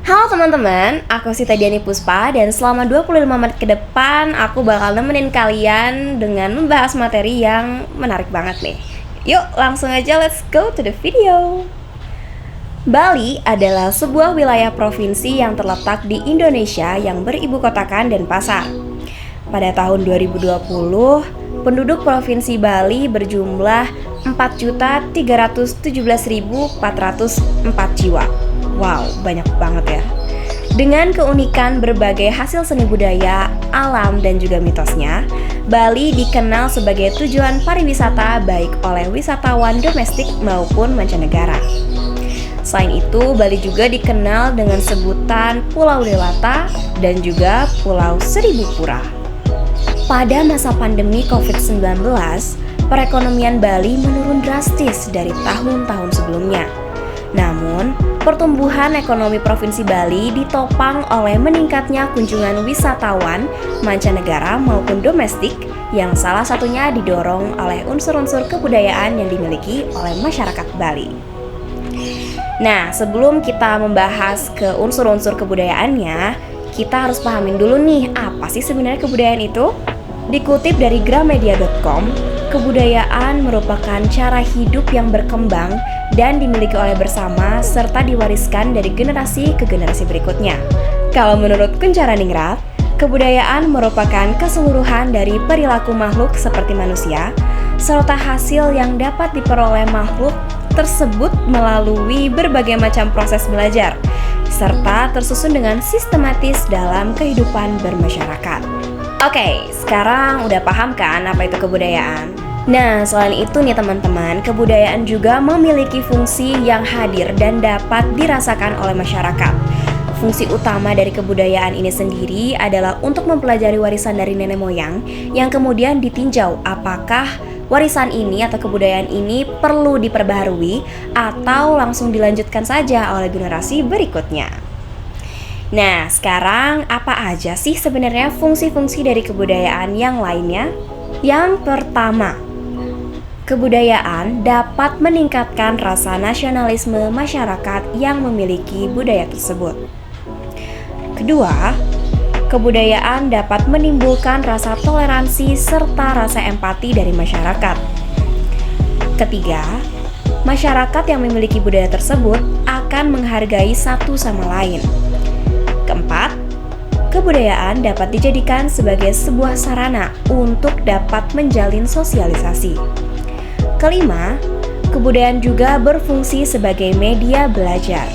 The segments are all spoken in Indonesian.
Halo teman-teman, aku Sita Diani Puspa dan selama 25 menit ke depan aku bakal nemenin kalian dengan membahas materi yang menarik banget nih. Yuk langsung aja, let's go to the video. Bali adalah sebuah wilayah provinsi yang terletak di Indonesia yang beribu kotakan Denpasar. Pada tahun 2020, penduduk Provinsi Bali berjumlah 4.317.404 jiwa. Wow, banyak banget ya. Dengan keunikan berbagai hasil seni budaya, alam, dan juga mitosnya, Bali dikenal sebagai tujuan pariwisata baik oleh wisatawan domestik maupun mancanegara. Selain itu, Bali juga dikenal dengan sebutan Pulau Dewata dan juga Pulau Seribu Pura. Pada masa pandemi COVID-19, perekonomian Bali menurun drastis dari tahun-tahun sebelumnya. Namun, pertumbuhan ekonomi Provinsi Bali ditopang oleh meningkatnya kunjungan wisatawan mancanegara maupun domestik yang salah satunya didorong oleh unsur-unsur kebudayaan yang dimiliki oleh masyarakat Bali. Nah, sebelum kita membahas ke unsur-unsur kebudayaannya, kita harus pahamin dulu nih, apa sih sebenarnya kebudayaan itu? Dikutip dari gramedia.com, kebudayaan merupakan cara hidup yang berkembang dan dimiliki oleh bersama serta diwariskan dari generasi ke generasi berikutnya. Kalau menurut Kuncharaningrat, kebudayaan merupakan keseluruhan dari perilaku makhluk seperti manusia, serta hasil yang dapat diperoleh makhluk tersebut melalui berbagai macam proses belajar, serta tersusun dengan sistematis dalam kehidupan bermasyarakat. Oke, sekarang udah paham kan apa itu kebudayaan? Nah, selain itu nih teman-teman, kebudayaan juga memiliki fungsi yang hadir dan dapat dirasakan oleh masyarakat. Fungsi utama dari kebudayaan ini sendiri adalah untuk mempelajari warisan dari nenek moyang yang kemudian ditinjau apakah warisan ini atau kebudayaan ini perlu diperbaharui atau langsung dilanjutkan saja oleh generasi berikutnya. Nah, sekarang apa aja sih sebenarnya fungsi-fungsi dari kebudayaan yang lainnya? Yang pertama, kebudayaan dapat meningkatkan rasa nasionalisme masyarakat yang memiliki budaya tersebut. Kedua, kebudayaan dapat menimbulkan rasa toleransi serta rasa empati dari masyarakat. Ketiga, masyarakat yang memiliki budaya tersebut akan menghargai satu sama lain. Keempat, kebudayaan dapat dijadikan sebagai sebuah sarana untuk dapat menjalin sosialisasi. Kelima, kebudayaan juga berfungsi sebagai media belajar.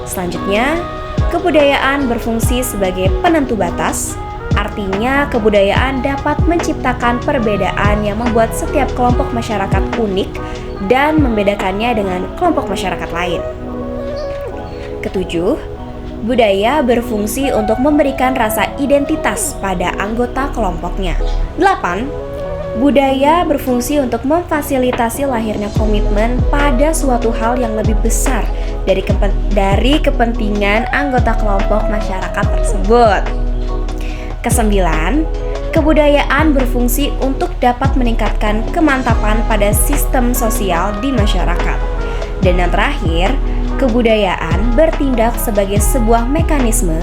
Selanjutnya, kebudayaan berfungsi sebagai penentu batas, artinya kebudayaan dapat menciptakan perbedaan yang membuat setiap kelompok masyarakat unik dan membedakannya dengan kelompok masyarakat lain. Ketujuh, budaya berfungsi untuk memberikan rasa identitas pada anggota kelompoknya. 8. Budaya berfungsi untuk memfasilitasi lahirnya komitmen pada suatu hal yang lebih besar dari kepentingan anggota kelompok masyarakat tersebut. Kesembilan, kebudayaan berfungsi untuk dapat meningkatkan kemantapan pada sistem sosial di masyarakat. Dan yang terakhir, kebudayaan bertindak sebagai sebuah mekanisme,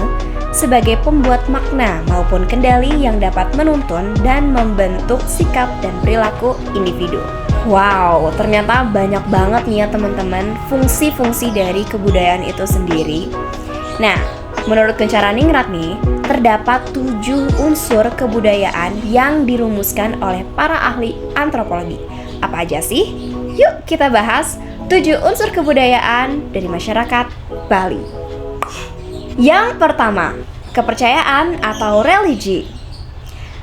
sebagai pembuat makna maupun kendali yang dapat menuntun dan membentuk sikap dan perilaku individu. Wow, ternyata banyak banget nih ya teman-teman fungsi-fungsi dari kebudayaan itu sendiri. Nah, menurut Kuncharaningrat nih, terdapat 7 unsur kebudayaan yang dirumuskan oleh para ahli antropologi. Apa aja sih? Yuk kita bahas 7 unsur kebudayaan dari masyarakat Bali. Yang pertama, kepercayaan atau religi.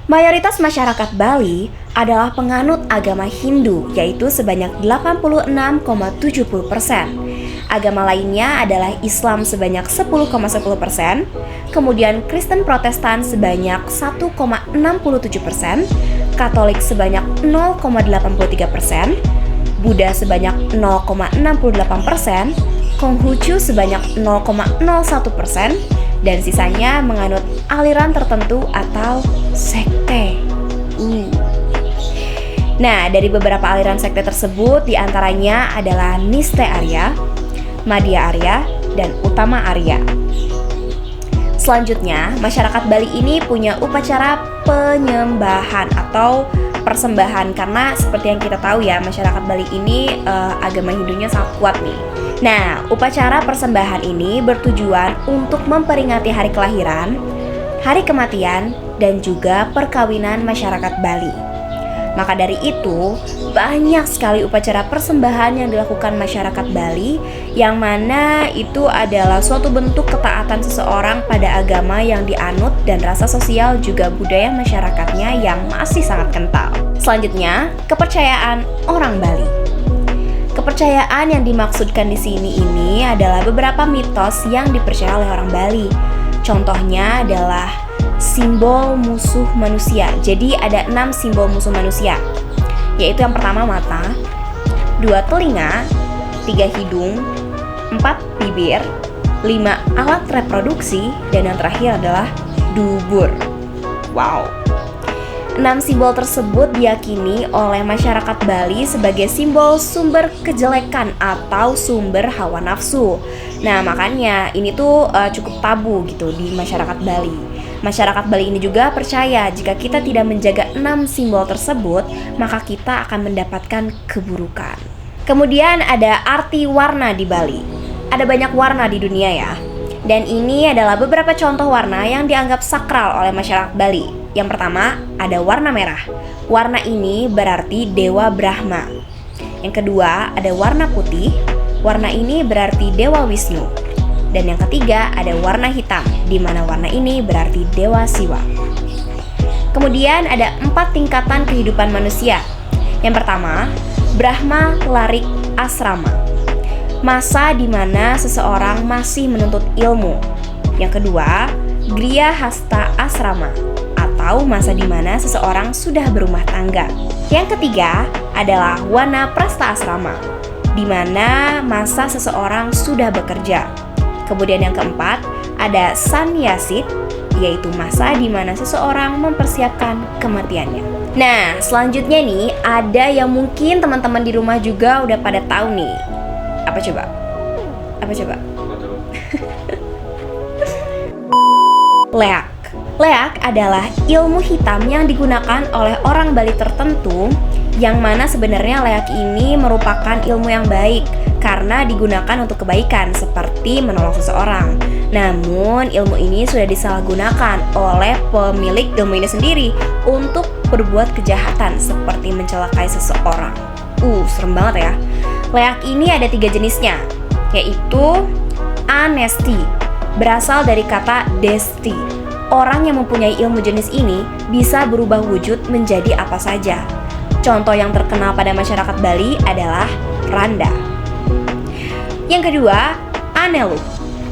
Mayoritas masyarakat Bali adalah penganut agama Hindu, yaitu sebanyak 86,70%. Agama lainnya adalah Islam sebanyak 10,10%, kemudian Kristen Protestan sebanyak 1,67%, Katolik sebanyak 0,83%, Buddha sebanyak 0,68%, Konghucu sebanyak 0,01%, dan sisanya menganut aliran tertentu atau sekte. Nah, dari beberapa aliran sekte tersebut diantaranya adalah Niste Arya, Madhya Arya, dan utama Arya. Selanjutnya, masyarakat Bali ini punya upacara penyembahan atau persembahan, karena seperti yang kita tahu ya, masyarakat Bali ini agama Hindunya sangat kuat nih. Nah, upacara persembahan ini bertujuan untuk memperingati hari kelahiran, hari kematian, dan juga perkawinan masyarakat Bali. Maka dari itu, banyak sekali upacara persembahan yang dilakukan masyarakat Bali, yang mana itu adalah suatu bentuk ketaatan seseorang pada agama yang dianut dan rasa sosial juga budaya masyarakatnya yang masih sangat kental. Selanjutnya, kepercayaan orang Bali. Kepercayaan yang dimaksudkan di sini ini adalah beberapa mitos yang dipercaya oleh orang Bali. Contohnya adalah simbol musuh manusia. Jadi ada 6 simbol musuh manusia, yaitu yang pertama mata, 2 telinga, 3 hidung, 4 bibir, 5 alat reproduksi, dan yang terakhir adalah dubur. Wow. 6 simbol tersebut diyakini oleh masyarakat Bali sebagai simbol sumber kejelekan atau sumber hawa nafsu. Nah, makanya ini tuh cukup tabu gitu di masyarakat Bali. Masyarakat Bali ini juga percaya jika kita tidak menjaga 6 simbol tersebut, maka kita akan mendapatkan keburukan. Kemudian ada arti warna di Bali. Ada banyak warna di dunia ya. Dan ini adalah beberapa contoh warna yang dianggap sakral oleh masyarakat Bali. Yang pertama, ada warna merah. Warna ini berarti Dewa Brahma. Yang kedua, ada warna putih. Warna ini berarti Dewa Wisnu. Dan yang ketiga, ada warna hitam, di mana warna ini berarti Dewa Siwa. Kemudian ada 4 tingkatan kehidupan manusia. Yang pertama, Brahma Larik Asrama, masa di mana seseorang masih menuntut ilmu. Yang kedua, Griya Hasta Asrama, atau masa di mana seseorang sudah berumah tangga. Yang ketiga adalah Wana Prasta Asrama, di mana masa seseorang sudah bekerja. Kemudian yang keempat ada Sanyasit, yaitu masa di mana seseorang mempersiapkan kematiannya. Nah, selanjutnya nih ada yang mungkin teman-teman di rumah juga udah pada tahu nih. Apa coba? Leak. Leak adalah ilmu hitam yang digunakan oleh orang Bali tertentu, yang mana sebenarnya leak ini merupakan ilmu yang baik karena digunakan untuk kebaikan seperti menolong seseorang. Namun ilmu ini sudah disalahgunakan oleh pemilik ilmu ini sendiri untuk berbuat kejahatan seperti mencelakai seseorang. Serem banget ya. Leak ini ada 3 jenisnya, yaitu anesti, berasal dari kata desti. Orang yang mempunyai ilmu jenis ini bisa berubah wujud menjadi apa saja. Contoh yang terkenal pada masyarakat Bali adalah Randa. Yang kedua, aneluh,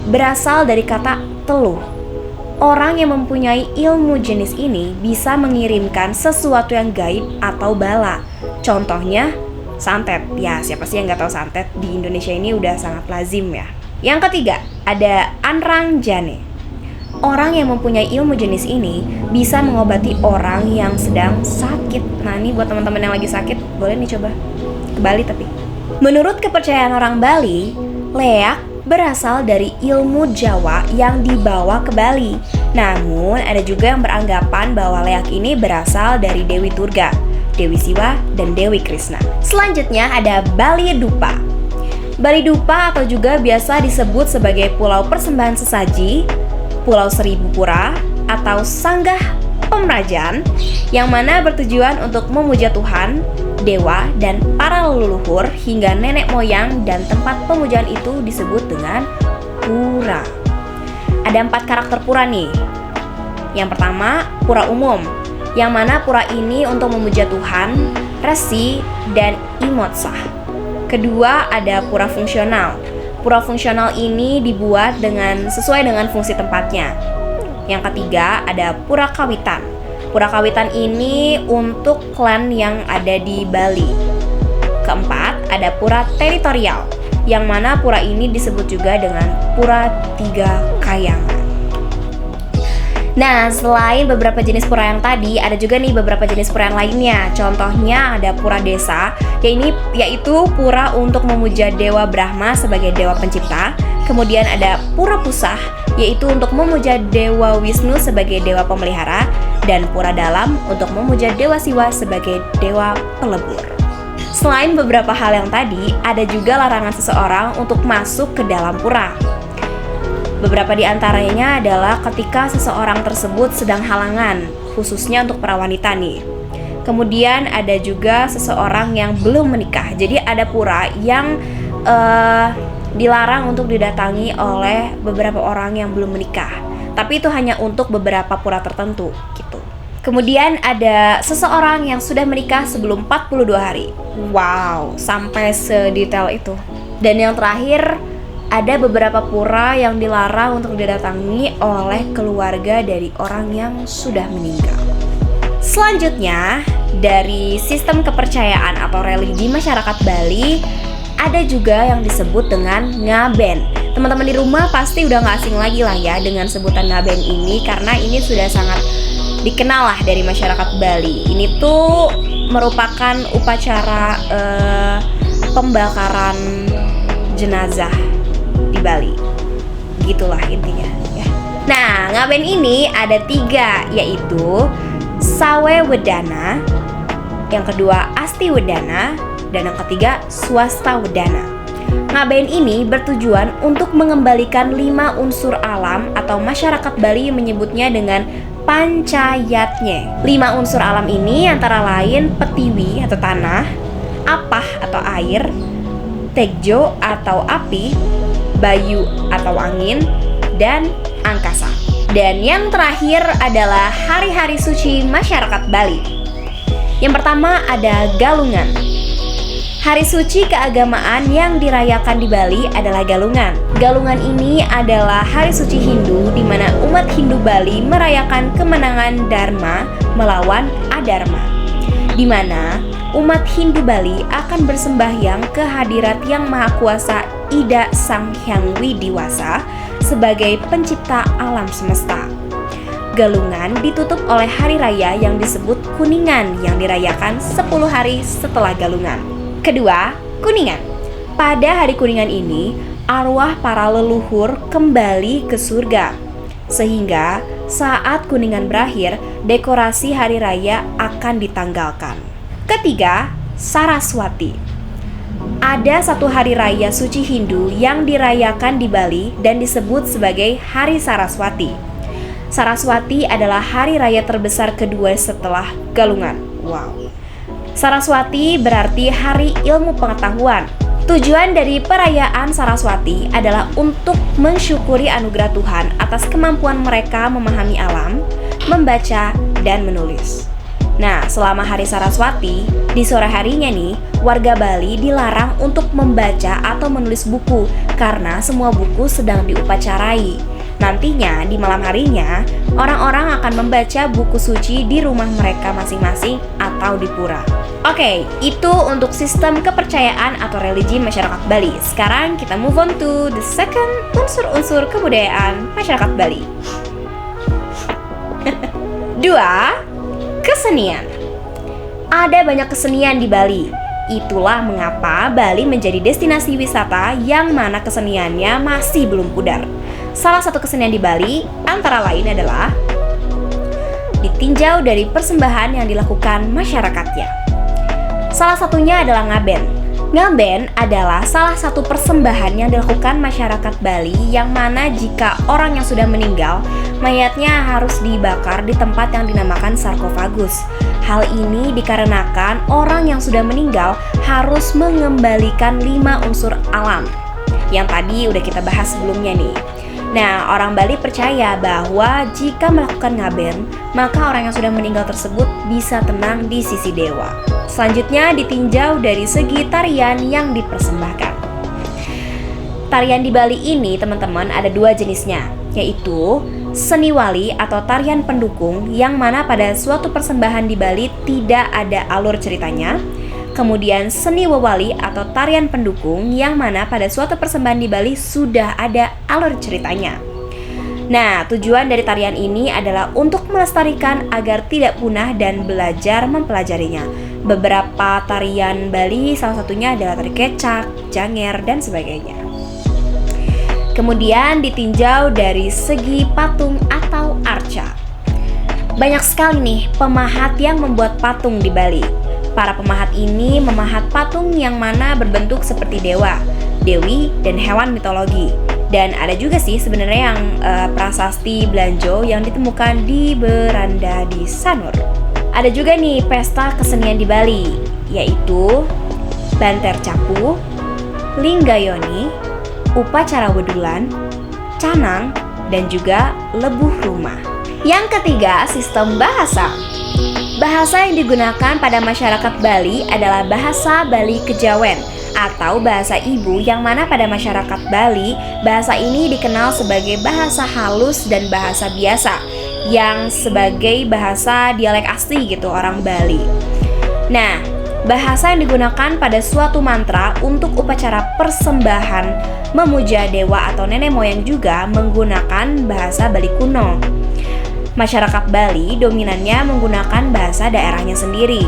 berasal dari kata teluh. Orang yang mempunyai ilmu jenis ini bisa mengirimkan sesuatu yang gaib atau bala. Contohnya, santet. Ya, siapa sih yang nggak tahu santet? Di Indonesia ini udah sangat lazim ya. Yang ketiga, ada Anrang Jane. Orang yang mempunyai ilmu jenis ini bisa mengobati orang yang sedang sakit. Nah, ini buat teman-teman yang lagi sakit, boleh nih coba ke Bali tapi. Menurut kepercayaan orang Bali, leak berasal dari ilmu Jawa yang dibawa ke Bali. Namun, ada juga yang beranggapan bahwa leak ini berasal dari Dewi Durga, Dewi Siwa, dan Dewi Krishna. Selanjutnya ada Bali Dupa. Bali Dupa atau juga biasa disebut sebagai Pulau Persembahan Sesaji, Pulau Seribu Pura, atau Sanggah Pemrajan, yang mana bertujuan untuk memuja Tuhan, dewa, dan para leluhur hingga nenek moyang, dan tempat pemujaan itu disebut dengan pura. Ada 4 karakter pura nih. Yang pertama, pura umum, yang mana pura ini untuk memuja Tuhan, resi, dan imotsah. Kedua, ada pura fungsional. Pura fungsional ini dibuat sesuai dengan fungsi tempatnya. Yang ketiga, ada pura kawitan. Pura kawitan ini untuk klan yang ada di Bali. Keempat, ada pura teritorial, yang mana pura ini disebut juga dengan pura 3 kayangan. Nah, selain beberapa jenis pura yang tadi, ada juga nih beberapa jenis pura yang lainnya. Contohnya ada pura desa, yaitu pura untuk memuja Dewa Brahma sebagai dewa pencipta. Kemudian ada Pura Pusah, yaitu untuk memuja Dewa Wisnu sebagai dewa pemelihara, dan Pura Dalam untuk memuja Dewa Siwa sebagai dewa pelebur. Selain beberapa hal yang tadi, ada juga larangan seseorang untuk masuk ke dalam pura. Beberapa di antaranya adalah ketika seseorang tersebut sedang halangan, khususnya untuk para wanita nih. Kemudian ada juga seseorang yang belum menikah. Jadi ada pura yang dilarang untuk didatangi oleh beberapa orang yang belum menikah. Tapi itu hanya untuk beberapa pura tertentu gitu. Kemudian ada seseorang yang sudah menikah sebelum 42 hari. Wow, sampai sedetail itu. Dan yang terakhir, ada beberapa pura yang dilarang untuk didatangi oleh keluarga dari orang yang sudah meninggal. Selanjutnya, dari sistem kepercayaan atau religi masyarakat Bali, ada juga yang disebut dengan ngaben. Teman-teman di rumah pasti udah gak asing lagi lah ya dengan sebutan ngaben ini, karena ini sudah sangat dikenal lah dari masyarakat Bali. Ini tuh merupakan upacara pembakaran jenazah di Bali, gitulah intinya ya. Nah, ngaben ini ada 3, yaitu Sawe Wedana, yang kedua Asti Wedana, dan yang ketiga Swasta Wedana. Ngaben ini bertujuan untuk mengembalikan 5 unsur alam, atau masyarakat Bali menyebutnya dengan pancayatnya. 5 unsur alam ini antara lain petiwi atau tanah, apah atau air, tekjo atau api, bayu atau angin, dan angkasa. Dan yang terakhir adalah hari-hari suci masyarakat Bali. Yang pertama ada Galungan. Hari suci keagamaan yang dirayakan di Bali adalah Galungan. Galungan ini adalah hari suci Hindu di mana umat Hindu Bali merayakan kemenangan Dharma melawan Adharma, di mana umat Hindu Bali akan bersembahyang ke hadirat Yang Maha Kuasa Ida Sang Hyang Widiwasa sebagai pencipta alam semesta. Galungan ditutup oleh hari raya yang disebut Kuningan yang dirayakan 10 hari setelah Galungan. Kedua, Kuningan. Pada hari Kuningan ini, arwah para leluhur kembali ke surga. Sehingga saat Kuningan berakhir, dekorasi hari raya akan ditanggalkan. Ketiga, Saraswati. Ada satu hari raya suci Hindu yang dirayakan di Bali dan disebut sebagai Hari Saraswati. Saraswati adalah hari raya terbesar kedua setelah Galungan. Wow. Saraswati berarti hari ilmu pengetahuan. Tujuan dari perayaan Saraswati adalah untuk mensyukuri anugerah Tuhan atas kemampuan mereka memahami alam, membaca, dan menulis. Nah, selama hari Saraswati, di sore harinya nih, warga Bali dilarang untuk membaca atau menulis buku karena semua buku sedang diupacarai. Nantinya, di malam harinya, orang-orang akan membaca buku suci di rumah mereka masing-masing atau di pura. Oke, itu untuk sistem kepercayaan atau religi masyarakat Bali. Sekarang kita move on to the second unsur-unsur kebudayaan masyarakat Bali. 2. Kesenian. Ada banyak kesenian di Bali. Itulah mengapa Bali menjadi destinasi wisata yang mana keseniannya masih belum pudar. Salah satu kesenian di Bali antara lain adalah ditinjau dari persembahan yang dilakukan masyarakatnya. Salah satunya adalah ngaben. Ngaben adalah salah satu persembahan yang dilakukan masyarakat Bali yang mana jika orang yang sudah meninggal, mayatnya harus dibakar di tempat yang dinamakan sarkofagus. Hal ini dikarenakan orang yang sudah meninggal harus mengembalikan 5 unsur alam yang tadi udah kita bahas sebelumnya nih. Nah, orang Bali percaya bahwa jika melakukan ngaben, maka orang yang sudah meninggal tersebut bisa tenang di sisi dewa. Selanjutnya ditinjau dari segi tarian yang dipersembahkan. Tarian di Bali ini teman-teman ada 2 jenisnya, yaitu seni wali atau tarian pendukung yang mana pada suatu persembahan di Bali tidak ada alur ceritanya. Kemudian seni wewali atau tarian pendukung yang mana pada suatu persembahan di Bali sudah ada alur ceritanya. Nah, tujuan dari tarian ini adalah untuk melestarikan agar tidak punah dan belajar mempelajarinya. Beberapa tarian Bali salah satunya adalah tari kecak, janger, dan sebagainya. Kemudian ditinjau dari segi patung atau arca. Banyak sekali nih pemahat yang membuat patung di Bali. Para pemahat ini memahat patung yang mana berbentuk seperti dewa, dewi, dan hewan mitologi. Dan ada juga sih sebenarnya yang prasasti Belanjo yang ditemukan di beranda di Sanur. Ada juga nih pesta kesenian di Bali, yaitu Banter Capu, Linggayoni, upacara wedulan, canang, dan juga lebuh rumah. Yang ketiga, sistem bahasa. Bahasa yang digunakan pada masyarakat Bali adalah bahasa Bali Kejawen atau bahasa ibu, yang mana pada masyarakat Bali bahasa ini dikenal sebagai bahasa halus dan bahasa biasa yang sebagai bahasa dialek asli gitu orang Bali. Nah, bahasa yang digunakan pada suatu mantra untuk upacara persembahan memuja dewa atau nenek moyang juga menggunakan bahasa Bali kuno. Masyarakat Bali dominannya menggunakan bahasa daerahnya sendiri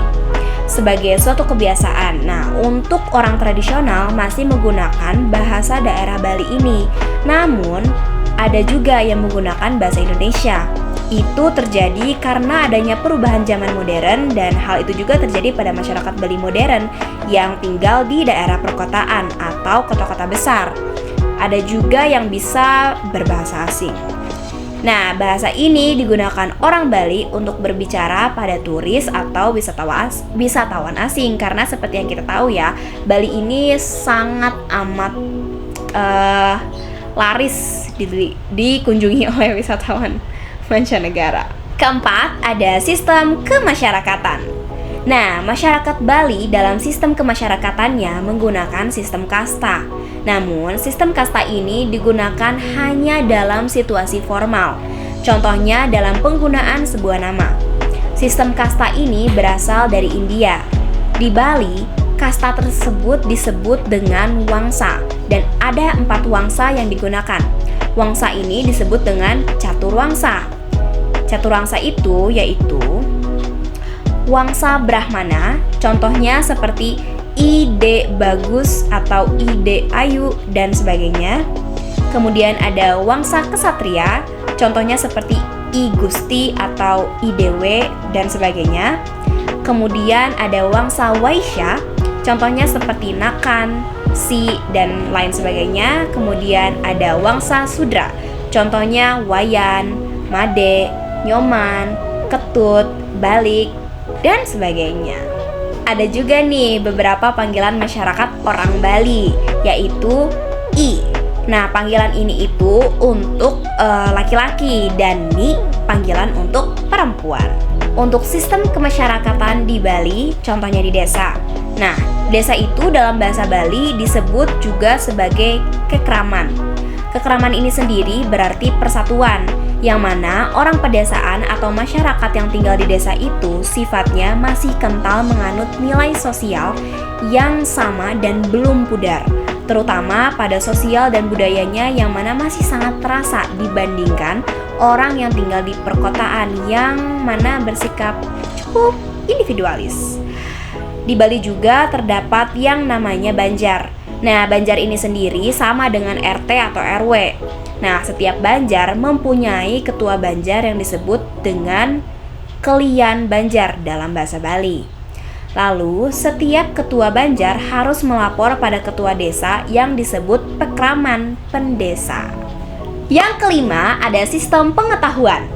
sebagai suatu kebiasaan. Nah, untuk orang tradisional masih menggunakan bahasa daerah Bali ini. Namun, ada juga yang menggunakan bahasa Indonesia. Itu terjadi karena adanya perubahan zaman modern, dan hal itu juga terjadi pada masyarakat Bali modern yang tinggal di daerah perkotaan atau kota-kota besar. Ada juga yang bisa berbahasa asing. Nah, bahasa ini digunakan orang Bali untuk berbicara pada turis atau wisatawan asing, karena seperti yang kita tahu ya, Bali ini sangat amat laris dikunjungi oleh wisatawan mancanegara. Keempat, ada sistem kemasyarakatan. Nah, masyarakat Bali dalam sistem kemasyarakatannya menggunakan sistem kasta. Namun, sistem kasta ini digunakan hanya dalam situasi formal. Contohnya dalam penggunaan sebuah nama. Sistem kasta ini berasal dari India. Di Bali, kasta tersebut disebut dengan wangsa, dan ada 4 wangsa yang digunakan. Wangsa ini disebut dengan caturwangsa. Caturwangsa itu yaitu Wangsa Brahmana, contohnya seperti ide bagus atau ide ayu dan sebagainya. Kemudian ada Wangsa Kesatria, contohnya seperti I Gusti atau I Dewe dan sebagainya. Kemudian ada Wangsa Waisya, contohnya seperti Nakan, Si dan lain sebagainya. Kemudian ada Wangsa Sudra, contohnya Wayan, Made, Nyoman, Ketut, Balik, dan sebagainya. Ada juga nih beberapa panggilan masyarakat orang Bali, yaitu I. Nah, panggilan ini itu untuk laki-laki, dan Ni panggilan untuk perempuan. Untuk sistem kemasyarakatan di Bali, contohnya di desa. Nah, desa itu dalam bahasa Bali disebut juga sebagai kekraman. Kekraman ini sendiri berarti persatuan, yang mana orang pedesaan atau masyarakat yang tinggal di desa itu sifatnya masih kental menganut nilai sosial yang sama dan belum pudar, terutama pada sosial dan budayanya yang mana masih sangat terasa dibandingkan orang yang tinggal di perkotaan yang mana bersikap cukup individualis. Di Bali juga terdapat yang namanya Banjar. Nah, Banjar ini sendiri sama dengan RT atau RW. Nah, setiap Banjar mempunyai ketua Banjar yang disebut dengan Kelian Banjar dalam bahasa Bali. Lalu, setiap ketua Banjar harus melapor pada ketua desa yang disebut Pekraman Pendesa. Yang kelima, ada sistem pengetahuan.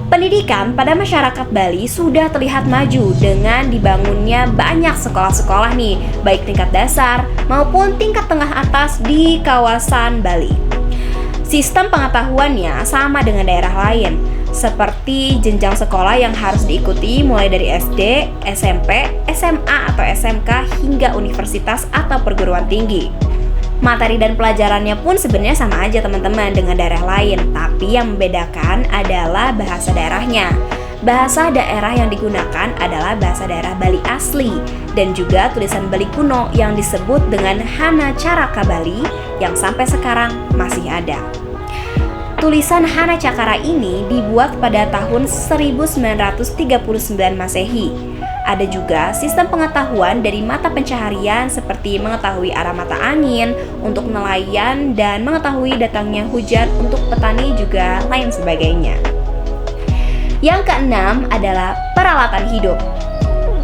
Pendidikan pada masyarakat Bali sudah terlihat maju dengan dibangunnya banyak sekolah-sekolah nih, baik tingkat dasar maupun tingkat tengah atas di kawasan Bali. Sistem pengetahuannya sama dengan daerah lain, seperti jenjang sekolah yang harus diikuti mulai dari SD, SMP, SMA atau SMK hingga universitas atau perguruan tinggi. Materi dan pelajarannya pun sebenarnya sama aja teman-teman dengan daerah lain, tapi yang membedakan adalah bahasa daerahnya. Bahasa daerah yang digunakan adalah bahasa daerah Bali asli dan juga tulisan Bali kuno yang disebut dengan Hana Caraka Bali yang sampai sekarang masih ada. Tulisan Hana Cakara ini dibuat pada tahun 1939 Masehi. Ada juga sistem pengetahuan dari mata pencaharian seperti mengetahui arah mata angin untuk nelayan dan mengetahui datangnya hujan untuk petani juga lain sebagainya. Yang keenam adalah peralatan hidup.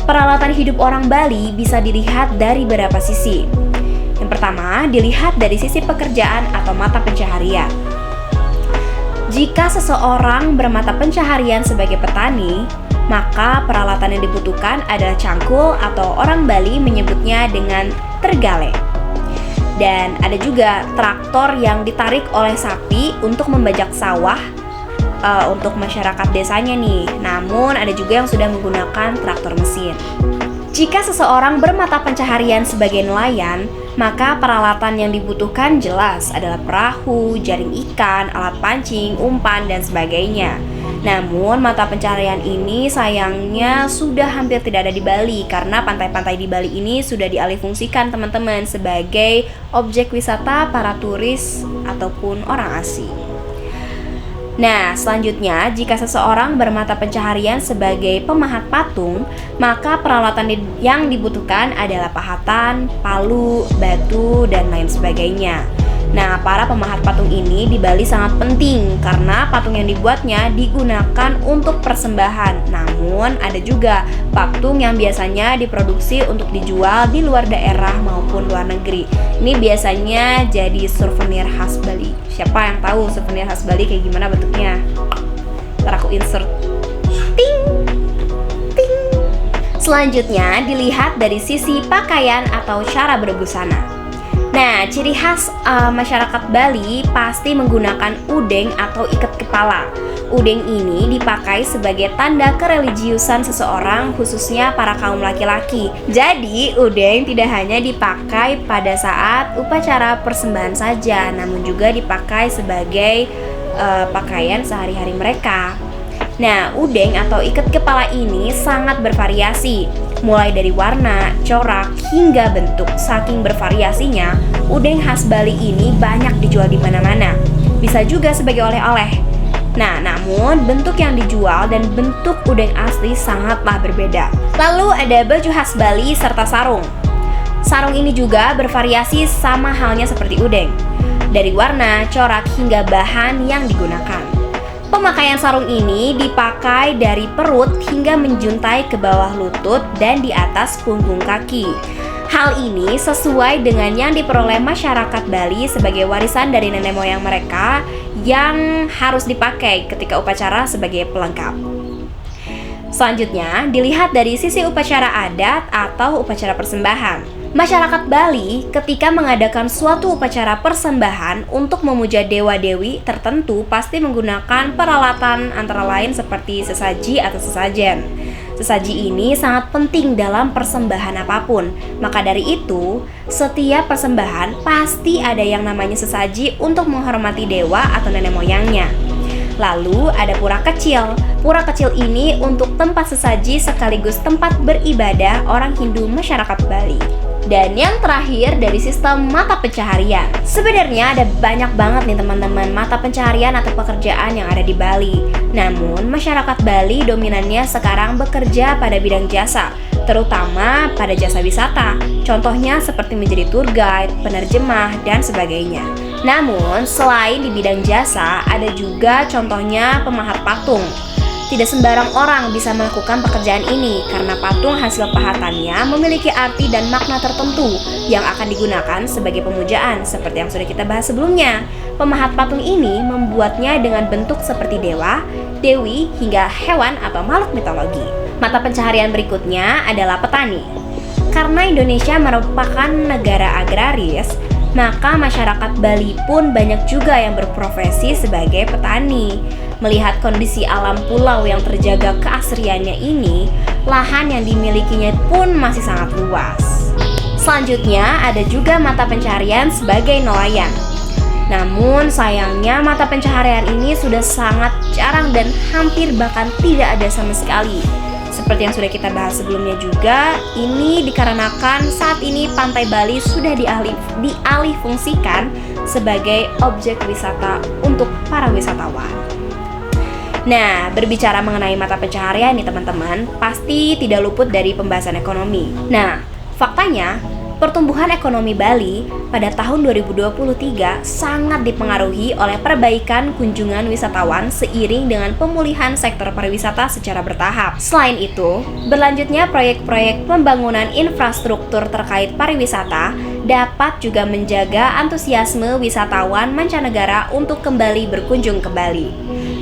Peralatan hidup orang Bali bisa dilihat dari beberapa sisi. Yang pertama, dilihat dari sisi pekerjaan atau mata pencaharian. Jika seseorang bermata pencaharian sebagai petani, maka peralatan yang dibutuhkan adalah cangkul atau orang Bali menyebutnya dengan tergale. Dan ada juga traktor yang ditarik oleh sapi untuk membajak sawah untuk masyarakat desanya nih. Namun ada juga yang sudah menggunakan traktor mesin. Jika seseorang bermata pencaharian sebagai nelayan, maka peralatan yang dibutuhkan jelas adalah perahu, jaring ikan, alat pancing, umpan, dan sebagainya. Namun mata pencaharian ini sayangnya sudah hampir tidak ada di Bali karena pantai-pantai di Bali ini sudah dialihfungsikan teman-teman sebagai objek wisata para turis ataupun orang asing. Nah, selanjutnya jika seseorang bermata pencaharian sebagai pemahat patung, maka peralatan yang dibutuhkan adalah pahatan, palu, batu, dan lain sebagainya. Nah, para pemahat patung ini di Bali sangat penting karena patung yang dibuatnya digunakan untuk persembahan. Namun, ada juga patung yang biasanya diproduksi untuk dijual di luar daerah maupun luar negeri. Ini biasanya jadi souvenir khas Bali. Siapa yang tahu souvenir khas Bali kayak gimana bentuknya? Ntar aku insert. Ting! Ting! Selanjutnya, dilihat dari sisi pakaian atau cara berbusana. Nah, ciri khas masyarakat Bali pasti menggunakan udeng atau ikat kepala. Udeng ini dipakai sebagai tanda kereligiusan seseorang, khususnya para kaum laki-laki. Jadi, udeng tidak hanya dipakai pada saat upacara persembahan saja, namun juga dipakai sebagai pakaian sehari-hari mereka. Nah, udeng atau ikat kepala ini sangat bervariasi, mulai dari warna, corak, hingga bentuk. Saking bervariasinya, udeng khas Bali ini banyak dijual di mana-mana. Bisa juga sebagai oleh-oleh. Nah, namun bentuk yang dijual dan bentuk udeng asli sangatlah berbeda. Lalu ada baju khas Bali serta sarung. Sarung ini juga bervariasi sama halnya seperti udeng, dari warna, corak, hingga bahan yang digunakan. Pemakaian sarung ini dipakai dari perut hingga menjuntai ke bawah lutut dan di atas punggung kaki. Hal ini sesuai dengan yang diperoleh masyarakat Bali sebagai warisan dari nenek moyang mereka yang harus dipakai ketika upacara sebagai pelengkap. Selanjutnya, dilihat dari sisi upacara adat atau upacara persembahan. Masyarakat Bali ketika mengadakan suatu upacara persembahan untuk memuja dewa-dewi tertentu pasti menggunakan peralatan antara lain seperti sesaji atau sesajen. Sesaji ini sangat penting dalam persembahan apapun. Maka dari itu, setiap persembahan pasti ada yang namanya sesaji untuk menghormati dewa atau nenek moyangnya. Lalu ada pura kecil. Pura kecil ini untuk tempat sesaji sekaligus tempat beribadah orang Hindu masyarakat Bali. Dan yang terakhir dari sistem mata pencaharian. Sebenarnya ada banyak banget nih teman-teman mata pencaharian atau pekerjaan yang ada di Bali. Namun masyarakat Bali dominannya sekarang bekerja pada bidang jasa, terutama pada jasa wisata. Contohnya seperti menjadi tour guide, penerjemah, dan sebagainya. Namun selain di bidang jasa, ada juga contohnya pemahat patung. Tidak sembarang orang bisa melakukan pekerjaan ini karena patung hasil pahatannya memiliki arti dan makna tertentu yang akan digunakan sebagai pemujaan seperti yang sudah kita bahas sebelumnya. Pemahat patung ini membuatnya dengan bentuk seperti dewa, dewi, hingga hewan atau makhluk mitologi. Mata pencaharian berikutnya adalah petani. Karena Indonesia merupakan negara agraris, maka masyarakat Bali pun banyak juga yang berprofesi sebagai petani. Melihat kondisi alam pulau yang terjaga keasriannya ini, lahan yang dimilikinya pun masih sangat luas. Selanjutnya ada juga mata pencaharian sebagai nelayan. Namun sayangnya mata pencaharian ini sudah sangat jarang dan hampir bahkan tidak ada sama sekali. Seperti yang sudah kita bahas sebelumnya juga, ini dikarenakan saat ini pantai Bali sudah dialihfungsikan sebagai objek wisata untuk para wisatawan. Nah, berbicara mengenai mata pencaharian nih teman-teman, pasti tidak luput dari pembahasan ekonomi. Nah, faktanya, pertumbuhan ekonomi Bali pada tahun 2023 sangat dipengaruhi oleh perbaikan kunjungan wisatawan seiring dengan pemulihan sektor pariwisata secara bertahap. Selain itu, berlanjutnya proyek-proyek pembangunan infrastruktur terkait pariwisata dapat juga menjaga antusiasme wisatawan mancanegara untuk kembali berkunjung ke Bali.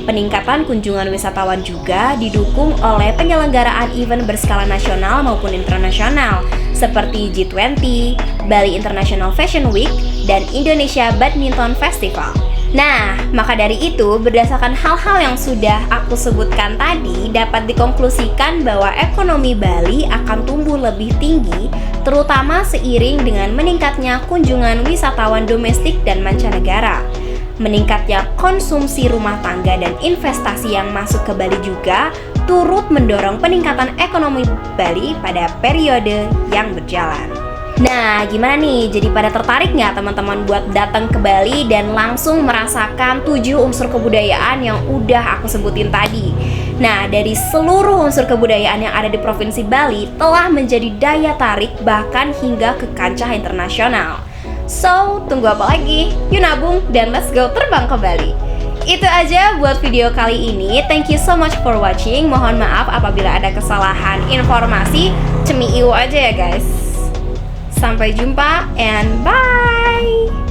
Peningkatan kunjungan wisatawan juga didukung oleh penyelenggaraan event berskala nasional maupun internasional seperti G20, Bali International Fashion Week, dan Indonesia Badminton Festival. Nah, maka dari itu, berdasarkan hal-hal yang sudah aku sebutkan tadi, dapat dikonklusikan bahwa ekonomi Bali akan tumbuh lebih tinggi, terutama seiring dengan meningkatnya kunjungan wisatawan domestik dan mancanegara. Meningkatnya konsumsi rumah tangga dan investasi yang masuk ke Bali juga turut mendorong peningkatan ekonomi Bali pada periode yang berjalan. Nah, gimana nih? Jadi pada tertarik nggak teman-teman buat datang ke Bali dan langsung merasakan 7 unsur kebudayaan yang udah aku sebutin tadi? Nah, dari seluruh unsur kebudayaan yang ada di Provinsi Bali telah menjadi daya tarik bahkan hingga ke kancah internasional. So, tunggu apa lagi? Yuk nabung dan let's go terbang ke Bali. Itu aja buat video kali ini. Thank you so much for watching. Mohon maaf apabila ada kesalahan informasi. Cemiiu aja ya guys. Sampai jumpa and bye.